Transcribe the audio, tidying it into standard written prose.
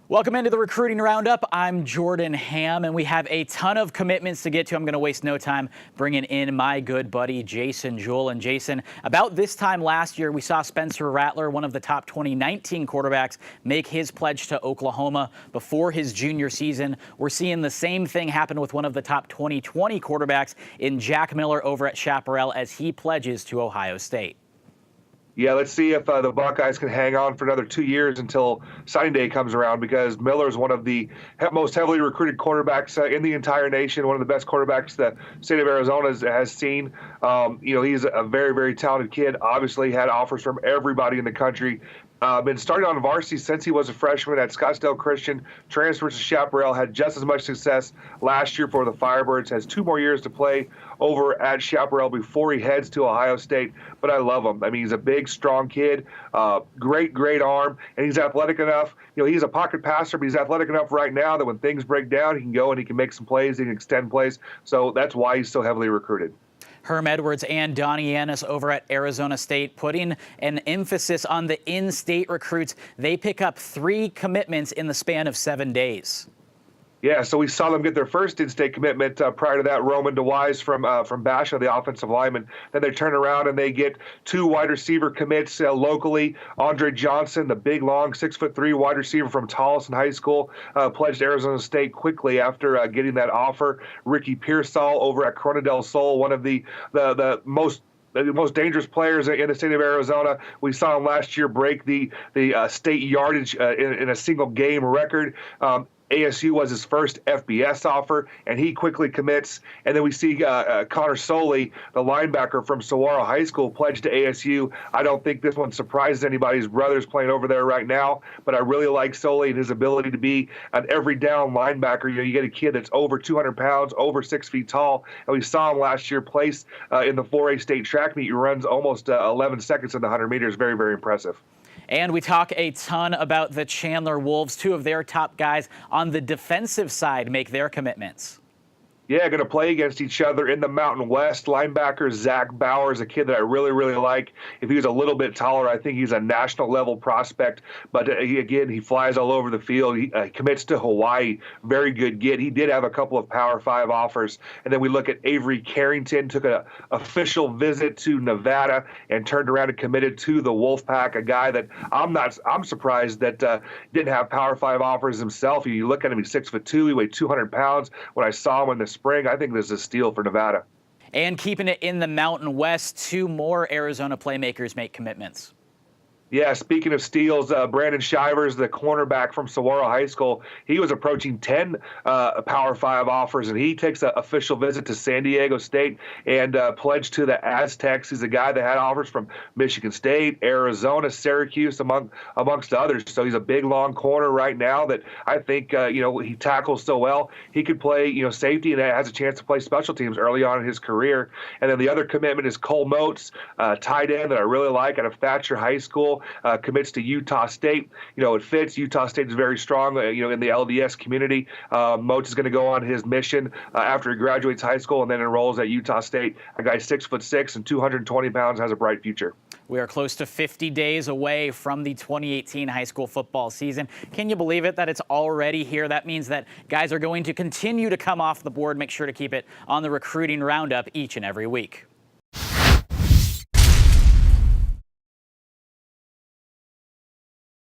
Welcome into the Recruiting Roundup. I'm Jordan Ham, and we have a ton of commitments to get to. I'm going to waste no time bringing in my good buddy, Jason Jewell. And Jason, about this time last year, we saw Spencer Rattler, one of the top 2019 quarterbacks, make his pledge to Oklahoma before his junior season. We're seeing the same thing happen with one of the top 2020 quarterbacks in Jack Miller over at Chaparral as he pledges to Ohio State. Yeah, let's see if the Buckeyes can hang on for another 2 years until signing day comes around, because Miller is one of the most heavily recruited quarterbacks in the entire nation, one of the best quarterbacks the state of Arizona has seen. He's a very, very talented kid. Obviously had offers from everybody in the country. Been starting on varsity since he was a freshman at Scottsdale Christian, transferred to Chaparral, had just as much success last year for the Firebirds, has 2 more years to play over at Chaparral before he heads to Ohio State. But I love him. I mean, he's a big, strong kid, great arm, and he's athletic enough. He's a pocket passer, but he's athletic enough right now that when things break down, he can go and he can make some plays, he can extend plays. So that's why he's so heavily recruited. Herm Edwards and Donnie Yanis over at Arizona State putting an emphasis on the in-state recruits. They pick up 3 commitments in the span of 7 days. Yeah, so we saw them get their first in-state commitment prior to that, Roman DeWise from Basha, the offensive lineman. Then they turn around and they get 2 wide receiver commits locally. Andre Johnson, the big, long, 6'3" wide receiver from Tolleson High School, pledged Arizona State quickly after getting that offer. Ricky Pearsall over at Corona del Sol, one of the most dangerous players in the state of Arizona. We saw him last year break the state yardage in a single game record. ASU was his first FBS offer, and he quickly commits. And then we see Connor Soley, the linebacker from Saguaro High School, pledged to ASU. I don't think this one surprises anybody. His brother's playing over there right now, but I really like Soley and his ability to be an every down linebacker. You get a kid that's over 200 pounds, over 6 feet tall, and we saw him last year place in the 4A state track meet. He runs almost 11 seconds in the 100 meters. Very, very impressive. And we talk a ton about the Chandler Wolves. 2 of their top guys on the defensive side make their commitments. Yeah, going to play against each other in the Mountain West. Linebacker Zach Bauer is a kid that I really, really like. If he was a little bit taller, I think he's a national-level prospect. But he flies all over the field. He commits to Hawaii. Very good get. He did have a couple of Power 5 offers. And then we look at Avery Carrington, took an official visit to Nevada and turned around and committed to the Wolfpack, a guy that I'm surprised that didn't have Power 5 offers himself. You look at him, he's 6'2", he weighed 200 pounds. When I saw him in the spring, I think this is a steal for Nevada. And keeping it in the Mountain West, 2 more Arizona playmakers make commitments. Yeah, speaking of steals, Brandon Shivers, the cornerback from Saguaro High School, he was approaching 10 Power 5 offers, and he takes an official visit to San Diego State and pledged to the Aztecs. He's a guy that had offers from Michigan State, Arizona, Syracuse, amongst others. So he's a big, long corner right now that I think, he tackles so well. He could play, safety and has a chance to play special teams early on in his career. And then the other commitment is Cole Moats, tight end that I really like out of Thatcher High School. Commits to Utah State. It fits. Utah State is very strong, in the LDS community. Moats is going to go on his mission after he graduates high school and then enrolls at Utah State. A guy 6'6" and 220 pounds, has a bright future. We are close to 50 days away from the 2018 high school football season. Can you believe it that it's already here? That means that guys are going to continue to come off the board. Make sure to keep it on the Recruiting Roundup each and every week.